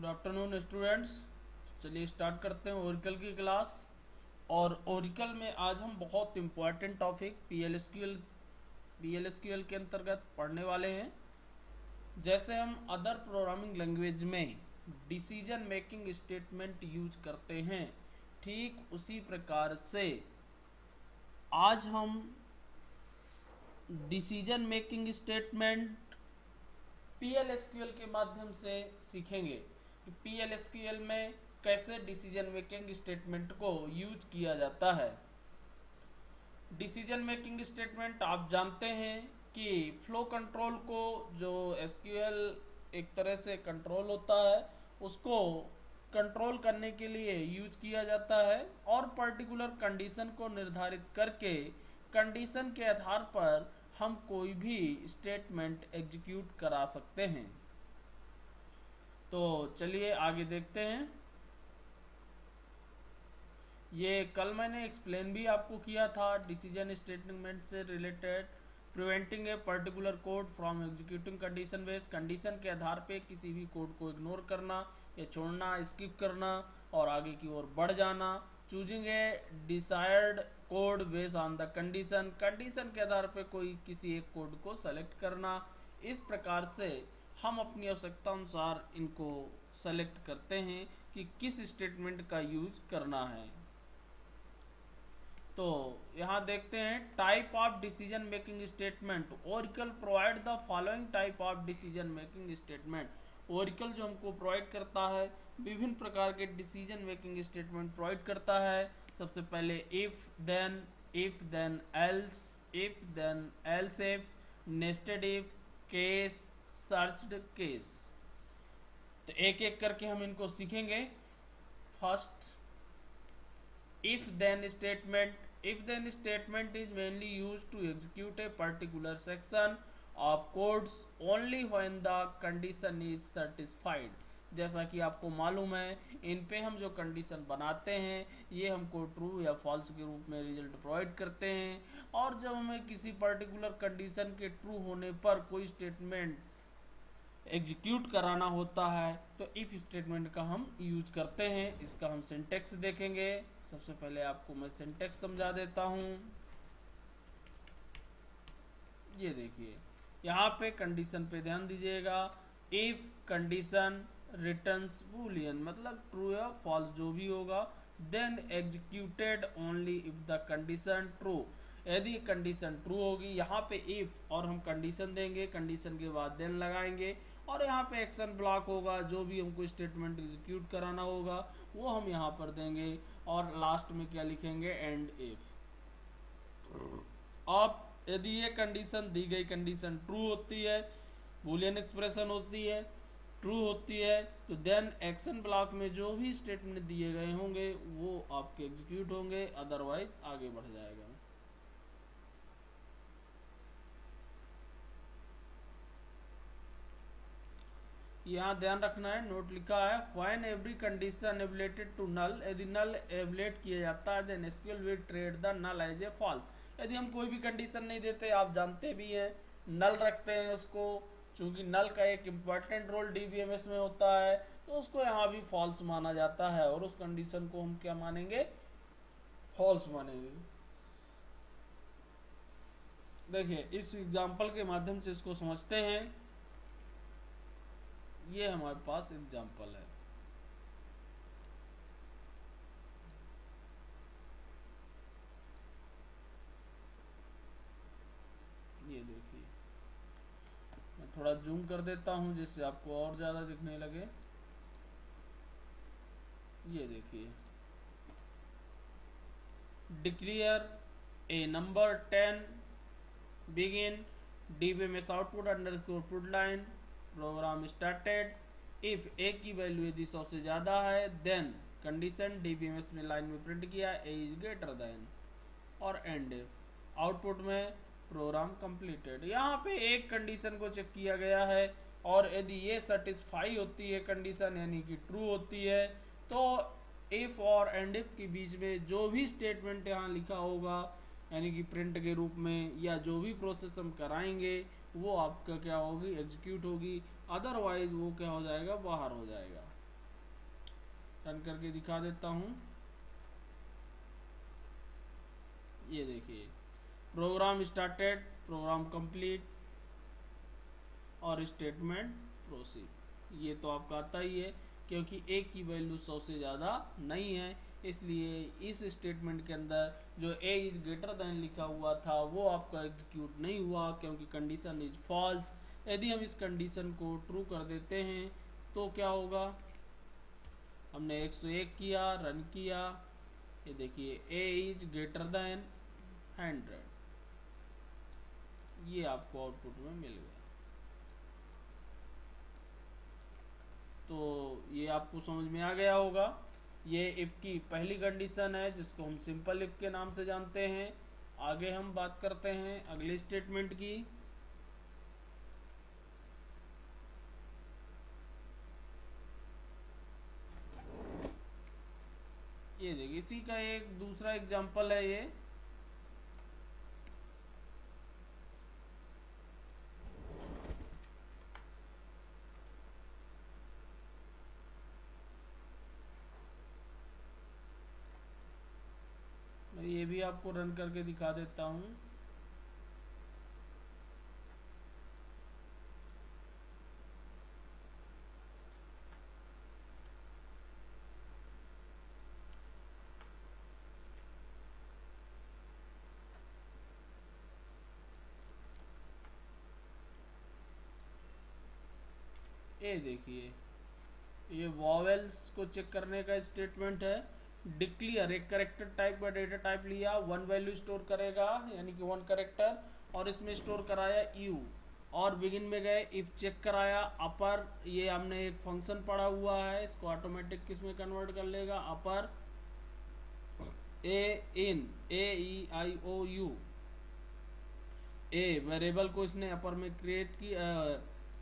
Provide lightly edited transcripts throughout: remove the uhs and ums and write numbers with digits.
Afternoon students. चलिए start करते हैं ओरिकल की क्लास। और ओरिकल में आज हम बहुत इम्पोर्टेंट टॉपिक पीएलएसक्यूएल के अंतर्गत पढ़ने वाले हैं। जैसे हम अदर प्रोग्रामिंग लैंग्वेज में डिसीजन मेकिंग स्टेटमेंट यूज करते हैं, ठीक उसी प्रकार से आज हम डिसीजन मेकिंग स्टेटमेंट पीएलएसक्यूएल के माध्यम से सीखेंगे कि पीएलएसक्यूएल में कैसे डिसीजन मेकिंग स्टेटमेंट को यूज किया जाता है। डिसीजन मेकिंग स्टेटमेंट आप जानते हैं कि फ्लो कंट्रोल को, जो एसक्यूएल एक तरह से कंट्रोल होता है, उसको कंट्रोल करने के लिए यूज किया जाता है और पर्टिकुलर कंडीशन को निर्धारित करके कंडीशन के आधार पर हम कोई भी स्टेटमेंट एग्जीक्यूट करा सकते हैं। तो चलिए आगे देखते हैं। ये कल मैंने एक्सप्लेन भी आपको किया था डिसीजन स्टेटमेंट से related. Preventing a particular code from executing condition based, condition के आधार पे किसी भी कोड को इग्नोर करना या छोड़ना, स्किप करना और आगे की ओर बढ़ जाना। Choosing a desired code based on the condition, condition के आधार पे कोई किसी एक कोड को सेलेक्ट करना। इस प्रकार से हम अपनी आवश्यकता अनुसार इनको सेलेक्ट करते हैं कि किस स्टेटमेंट का यूज करना है। तो यहाँ देखते हैं type of decision making statement. Oracle provide the following type of decision making statement. Oracle जो हमको प्रोवाइड करता है विभिन्न प्रकार के डिसीजन मेकिंग स्टेटमेंट प्रोवाइड करता है। सबसे पहले if then else, if then else if, nested if, case, searched case. तो एक एक करके हम इनको सीखेंगे। First, if then statement is mainly used to execute a particular section of codes only when the condition is satisfied। जैसा कि आपको मालूम है, इन पे हम जो कंडीशन बनाते हैं ये हमको ट्रू या फॉल्स के रूप में रिजल्ट प्रोवाइड करते हैं। और जब हमें किसी पर्टिकुलर कंडीशन के ट्रू होने पर कोई स्टेटमेंट एग्जीक्यूट कराना होता है तो इफ स्टेटमेंट का हम यूज करते हैं। इसका हम सिंटेक्स देखेंगे। सबसे पहले आपको मैं सिंटेक्स समझा देता हूं। ये देखिए, यहाँ पे कंडीशन पे ध्यान दीजिएगा। इफ कंडीशन रिटर्न्स बूलियन, मतलब ट्रू या फॉल्स जो भी होगा, then executed only if the condition true. यदि कंडीशन ट्रू होगी, यहाँ पे इफ और हम कंडीशन देंगे, कंडीशन के बाद देन लगाएंगे और यहाँ पे एक्शन ब्लॉक होगा। जो भी हमको स्टेटमेंट एग्जीक्यूट कराना होगा वो हम यहाँ पर देंगे और लास्ट में क्या लिखेंगे, एंड इफ। अब यदि ये कंडीशन दी गई कंडीशन ट्रू होती है, बूलियन एक्सप्रेशन होती है, ट्रू होती है, तो देन एक्शन ब्लॉक में जो भी स्टेटमेंट दिए गए होंगे वो आपके एग्जीक्यूट होंगे, अदरवाइज आगे बढ़ जाएगा। यहाँ ध्यान रखना है, नोट लिखा है when every condition evaluated to null, यदि नल एबलेट किया जाता है then SQL will treat the null as a false. यदि हम कोई भी कंडीशन नहीं देते, आप जानते भी हैं नल रखते हैं उसको, चूंकि नल का एक इम्पॉर्टेंट रोल डीबीएमएस में होता है, तो उसको यहाँ भी फॉल्स माना जाता है और उस कंडीशन को हम क्या मानेंगे, फॉल्स मानेंगे। देखिए इस एग्जाम्पल के माध्यम से इसको समझते हैं। ये हमारे पास एग्जाम्पल है। ये देखिए, मैं थोड़ा जूम कर देता हूं जिससे आपको और ज्यादा दिखने लगे। ये देखिए, declare a number 10 begin DBMS output underscore put line, program started. If a की वैल्यू यदि 100 से ज़्यादा है देन कंडीशन डीबीएमएस में लाइन में प्रिंट किया ए इज ग्रेटर देन, और एंड इफ आउटपुट में प्रोग्राम कंप्लीटेड। यहाँ पे एक कंडीशन को चेक किया गया है और यदि ये सेटिस्फाई होती है कंडीशन, यानी कि ट्रू होती है, तो इफ और एंड इफ के बीच में जो भी स्टेटमेंट यहाँ लिखा होगा, यानी कि प्रिंट के रूप में या जो भी प्रोसेस हम कराएंगे वो आपका क्या होगी, एग्जीक्यूट होगी, अदरवाइज वो क्या हो जाएगा, बाहर हो जाएगा। रन करके दिखा देता हूँ। ये देखिए प्रोग्राम स्टार्टेड, प्रोग्राम कंप्लीट और स्टेटमेंट प्रोसीड। ये तो आपका आता ही है क्योंकि ए की वैल्यू 100 से ज़्यादा नहीं है, इसलिए इस स्टेटमेंट के अंदर जो ए इज ग्रेटर देन लिखा हुआ था वो आपका एग्जीक्यूट नहीं हुआ क्योंकि कंडीशन इज फॉल्स। यदि हम इस कंडीशन को ट्रू कर देते हैं तो क्या होगा, हमने 101 किया, रन किया, ये देखिए ए इज ग्रेटर देन 100, ये आपको आउटपुट में मिल गया। तो ये आपको समझ में आ गया होगा। ये इफ की पहली कंडीशन है जिसको हम सिंपल इफ के नाम से जानते हैं। आगे हम बात करते हैं अगले स्टेटमेंट की। ये देखिए इसी का एक दूसरा एग्जांपल है ये। मैं ये भी आपको रन करके दिखा देता हूँ। ये देखिए ये वॉवेल्स को चेक करने का स्टेटमेंट है। डिक्लेयर एक करेक्टर टाइप का डेटा टाइप लिया, 1 वैल्यू स्टोर करेगा यानी कि 1 करेक्टर, और इसमें स्टोर कराया यू, और बिगिन में गए इफ चेक कराया अपर, ये हमने एक फंक्शन पढ़ा हुआ है, इसको ऑटोमेटिक किस में कन्वर्ट कर लेगा, अपर ए इन ए ई आई ओ यू, ए वेरिएबल को इसने अपर में क्रिएट किया,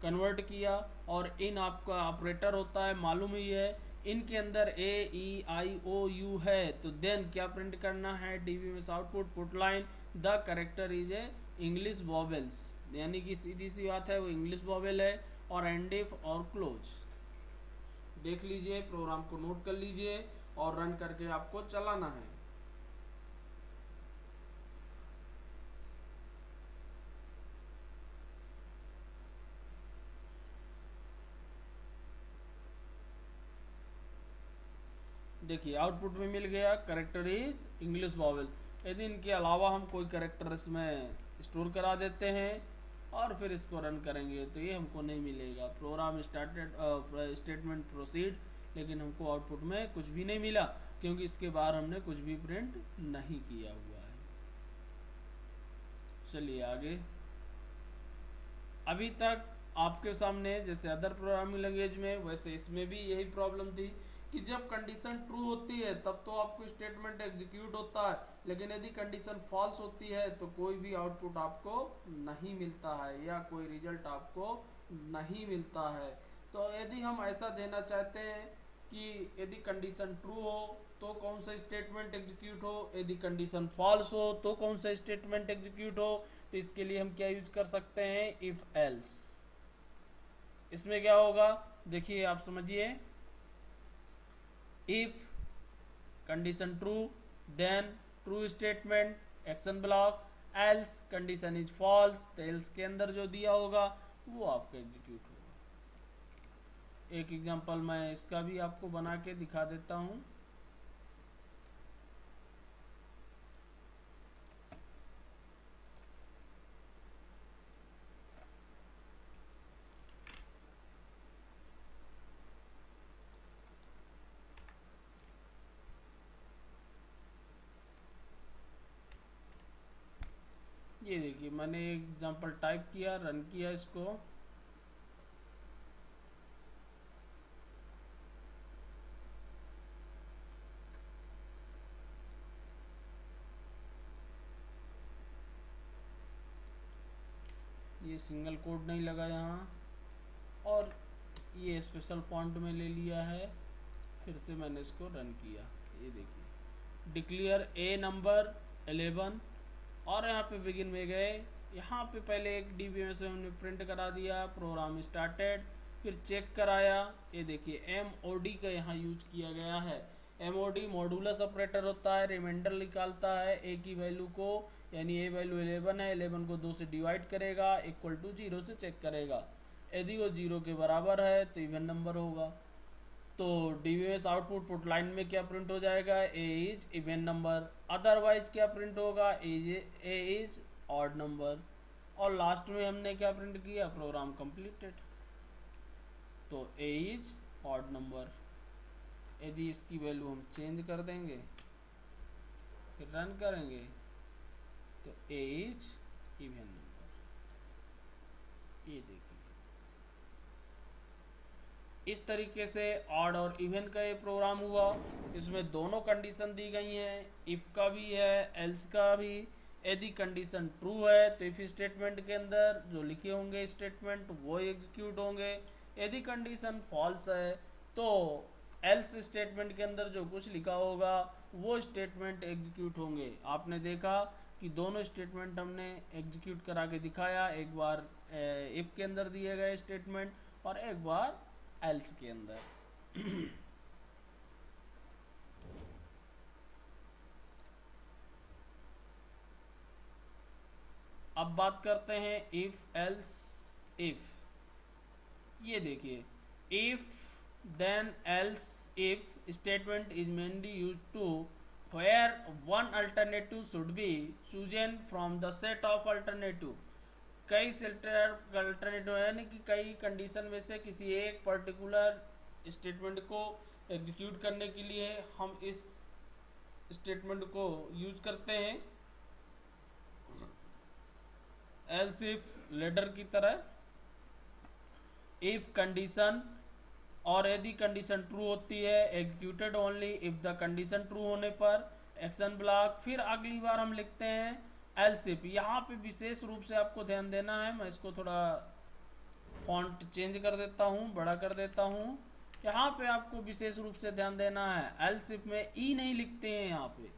कन्वर्ट किया, और इन आपका ऑपरेटर होता है, मालूम ही है। इनके अंदर ए ई आई ओ यू है, तो देन क्या प्रिंट करना है, DBMS output put line the character is a English vowels, यानी कि सीधी सी बात है वो इंग्लिश वॉवेल है, और एंड इफ और क्लोज। देख लीजिए, प्रोग्राम को नोट कर लीजिए और रन करके आपको चलाना है। देखिए आउटपुट में मिल गया करेक्टर इज इंग्लिश वॉवेल। यदि इनके अलावा हम कोई करेक्टर इसमें स्टोर करा देते हैं और फिर इसको रन करेंगे तो ये हमको नहीं मिलेगा। प्रोग्राम स्टार्टेड स्टेटमेंट प्रोसीड, लेकिन हमको आउटपुट में कुछ भी नहीं मिला क्योंकि इसके बाहर हमने कुछ भी प्रिंट नहीं किया हुआ है। चलिए आगे। अभी तक आपके सामने जैसे अदर प्रोग्रामिंग लैंग्वेज में वैसे इसमें भी यही प्रॉब्लम थी कि जब कंडीशन ट्रू होती है तब तो आपको स्टेटमेंट एग्जीक्यूट होता है, लेकिन यदि कंडीशन फॉल्स होती है तो कोई भी आउटपुट आपको नहीं मिलता है या कोई रिजल्ट आपको नहीं मिलता है। तो यदि हम ऐसा देना चाहते हैं कि यदि कंडीशन ट्रू हो तो कौन सा स्टेटमेंट एग्जीक्यूट हो, यदि कंडीशन फॉल्स हो तो कौन सा स्टेटमेंट एग्जीक्यूट हो, तो इसके लिए हम क्या यूज कर सकते हैं, इफ एल्स। इसमें क्या होगा देखिए आप समझिए, if condition true then true statement action block, else condition is false तो else के अंदर जो दिया होगा वो आपका एग्जीक्यूट होगा। एक एग्जांपल मैं इसका भी आपको बना के दिखा देता हूँ। ये देखिए मैंने एग्जांपल टाइप किया, रन किया इसको, ये सिंगल कोड नहीं लगा यहाँ, और ये स्पेशल फॉन्ट में ले लिया है। फिर से मैंने इसको रन किया, ये देखिए डिक्लेयर ए नंबर 11, और यहाँ पे बिगिन में गए, यहाँ पे पहले एक डीबीएमएस से हमने प्रिंट करा दिया प्रोग्राम स्टार्टेड, फिर चेक कराया, ये देखिए MOD का यहाँ यूज किया गया है। MOD मॉडुलस ऑपरेटर होता है, रिमाइंडर निकालता है ए की वैल्यू को, यानी ए वैल्यू 11 है, 11 को 2 से डिवाइड करेगा, इक्वल टू 0 से चेक करेगा। यदि वो 0 के बराबर है तो इवन नंबर होगा। तो DBMS आउटपुट पुट लाइन में क्या प्रिंट हो जाएगा, ए इज इवन नंबर, अदरवाइज क्या प्रिंट होगा, ए इज ऑड नंबर। और लास्ट में हमने क्या प्रिंट किया, प्रोग्राम कंप्लीटेड। तो ए इज ऑड नंबर। यदि इसकी वैल्यू हम चेंज कर देंगे फिर रन करेंगे तो ए इज इवन नंबर। ये देखिए इस तरीके से ऑड और इवन का ये प्रोग्राम हुआ। इसमें दोनों कंडीशन दी गई हैं, इफ का भी है, एल्स का भी। यदि कंडीशन ट्रू है तो इफ स्टेटमेंट के अंदर जो लिखे होंगे स्टेटमेंट वो एग्जीक्यूट होंगे। यदि कंडीशन फॉल्स है तो एल्स स्टेटमेंट के अंदर जो कुछ लिखा होगा वो स्टेटमेंट एग्जीक्यूट होंगे। आपने देखा कि दोनों स्टेटमेंट हमने एग्जीक्यूट करा के दिखाया, एक बार इफ के अंदर दिए गए स्टेटमेंट और एक बार एल्स के अंदर। अब बात करते हैं इफ एल्स इफ। ये देखिए if then else if statement is mainly use to where one alternative should be chosen from the set of alternative. कई अल्टरनेटिव यानी कि कई कंडीशन में से किसी एक पर्टिकुलर स्टेटमेंट को एग्जीक्यूट करने के लिए हम इस स्टेटमेंट को यूज करते हैं एल्स इफ लेडर की तरह। इफ कंडीशन और यदि कंडीशन ट्रू होती है executed only if the condition true होने पर एक्शन ब्लॉक। फिर अगली बार हम लिखते हैं एल्स इफ। यहाँ पे विशेष रूप से आपको ध्यान देना है, मैं इसको थोड़ा फॉन्ट चेंज कर देता हूँ, बड़ा कर देता हूँ। यहाँ पे आपको विशेष रूप से ध्यान देना है एल्स इफ में ई नहीं लिखते हैं, यहाँ पे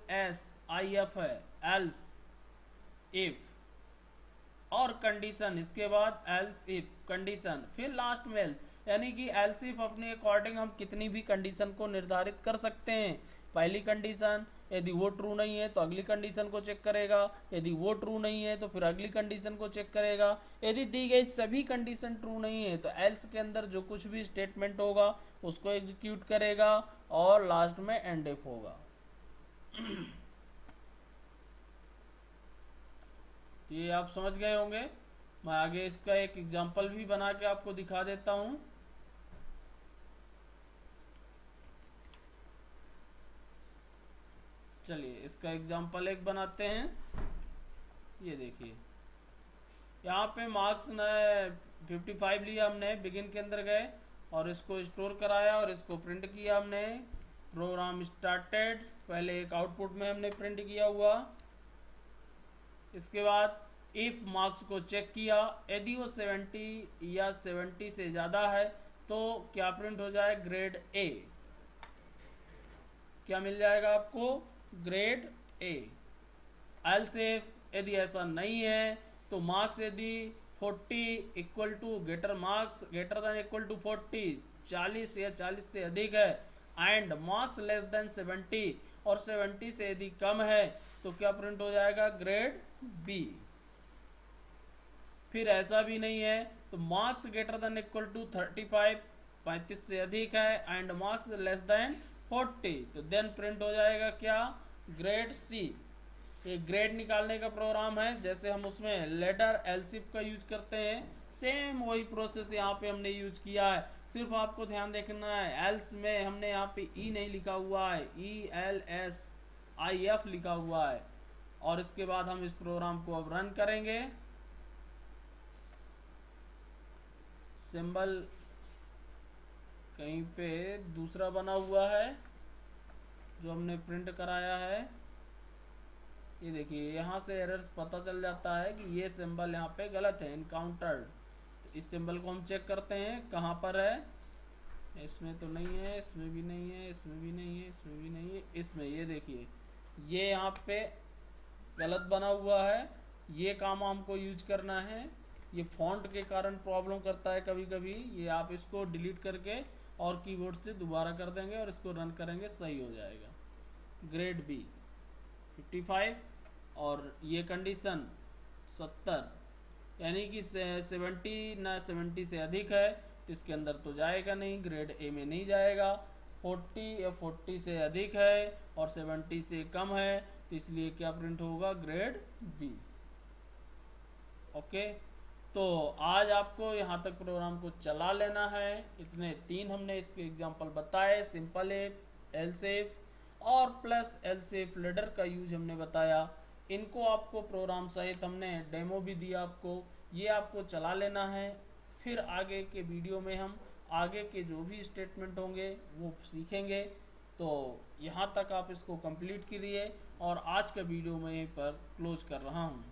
ELSIF है एल्स इफ और कंडीशन, इसके बाद एल्स इफ कंडीशन, फिर लास्ट में एल्स। यानी कि एल्स इफ अपने अकॉर्डिंग हम कितनी भी कंडीशन को निर्धारित कर सकते हैं। पहली कंडीशन यदि वो ट्रू नहीं है तो अगली कंडीशन को चेक करेगा, यदि वो ट्रू नहीं है तो फिर अगली कंडीशन को चेक करेगा। यदि दी गई सभी कंडीशन ट्रू नहीं है तो एल्स के अंदर जो कुछ भी स्टेटमेंट होगा उसको एग्जीक्यूट करेगा और लास्ट में एंड इफ होगा। ये आप समझ गए होंगे। मैं आगे इसका एक एग्जांपल भी बना के आपको दिखा देता हूं। चलिए इसका एग्जांपल एक बनाते हैं। ये देखिए यहाँ पे मार्क्स ने 55 लिया हमने, बिगिन के अंदर गए और इसको स्टोर कराया और इसको प्रिंट किया हमने। प्रोग्राम स्टार्टेड, पहले एक आउटपुट में हमने प्रिंट किया हुआ। इसके बाद इफ मार्क्स को चेक किया, यदि वो 70 या 70 से ज़्यादा है तो क्या प्रिंट हो जाए, ग्रेड ए। क्या मिल जाएगा आपको, ग्रेड ए। एल्स इफ यदि ऐसा नहीं है तो मार्क्स यदि 40 equal to greater marks greater than equal to 40, 40 या 40 से अधिक है, एंड मार्क्स लेस देन 70 और 70 से यदि कम है तो क्या प्रिंट हो जाएगा, ग्रेड बी। फिर ऐसा भी नहीं है तो marks greater than equal to 35, 35 से अधिक है, एंड मार्क्स लेस देन 40, तो देन प्रिंट हो जाएगा क्या, ग्रेड सी। ये ग्रेड निकालने का प्रोग्राम है, जैसे हम उसमें लेटर एलसिफ का यूज करते हैं, सेम वही प्रोसेस यहाँ पे हमने यूज किया है। सिर्फ आपको ध्यान देखना है एल्स में हमने यहाँ पे ई नहीं लिखा हुआ है, ELSIF लिखा हुआ है। और इसके बाद हम इस प्रोग्राम को अब रन करेंगे। सिंबल कहीं पे दूसरा बना हुआ है जो हमने प्रिंट कराया है। ये देखिए यहाँ से एरर्स पता चल जाता है कि ये सिंबल यहाँ पे गलत है, इनकाउंटर्ड। तो इस सिंबल को हम चेक करते हैं कहाँ पर है। इसमें तो नहीं है, इसमें भी नहीं है, इसमें भी नहीं है, इसमें भी नहीं है, इसमें ये देखिए ये यहाँ पे गलत बना हुआ है। ये काम हमको यूज करना है ये फॉन्ट के कारण प्रॉब्लम करता है कभी कभी। ये आप इसको डिलीट करके और कीबोर्ड से दोबारा कर देंगे और इसको रन करेंगे, सही हो जाएगा। ग्रेड बी 55 और ये कंडीशन 70, यानी कि 70 ना 70 से अधिक है तो इसके अंदर तो जाएगा नहीं, ग्रेड ए में नहीं जाएगा। 40 या 40 से अधिक है और 70 से कम है तो इसलिए क्या प्रिंट होगा, ग्रेड बी। ओके, तो आज आपको यहाँ तक प्रोग्राम को चला लेना है। इतने 3 हमने इसके एग्जांपल बताए, सिंपल इफ, एल्स इफ और प्लस एल्स इफ लेडर का यूज हमने बताया। इनको आपको प्रोग्राम सहित हमने डेमो भी दिया आपको, ये आपको चला लेना है। फिर आगे के वीडियो में हम आगे के जो भी स्टेटमेंट होंगे वो सीखेंगे। तो यहाँ तक आप इसको कंप्लीट कीजिए और आज का वीडियो मैं यहीं पर क्लोज कर रहा हूँ।